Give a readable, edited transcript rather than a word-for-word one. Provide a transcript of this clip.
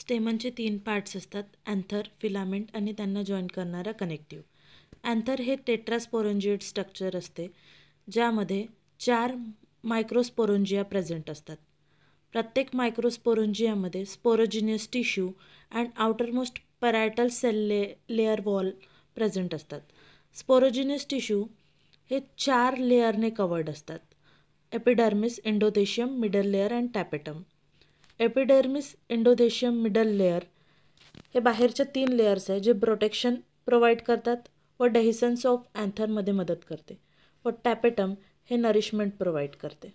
स्टेमनचे 3 parts असतात, anther, filament आणि त्यांना जॉईन करणारा कनेक्टिव्ह. अँथर हे टेट्रास्पोरंजिएट स्ट्रक्चर असते, ज्यामध्ये 4 मायक्रोस्पोरोंजिया प्रेझेंट असतात. प्रत्येक मायक्रोस्पोरोंजियामध्ये sporogenous tissue and outermost parietal cell layer wall present असतात. स्पोरोजिनियस टिश्यू हे 4 लेअरने कवर्ड असतात: epidermis, endothecium, middle layer and tapetum. Epidermis, endothecium, middle layer हे बाहेरच्या 3 लेअर्स आहे जे प्रोटेक्शन प्रोव्हाइड करतात व डेहिसन्स ऑफ अँथरमध्ये मदत करते, व टॅपेटम हे नरिशमेंट प्रोव्हाइड करते.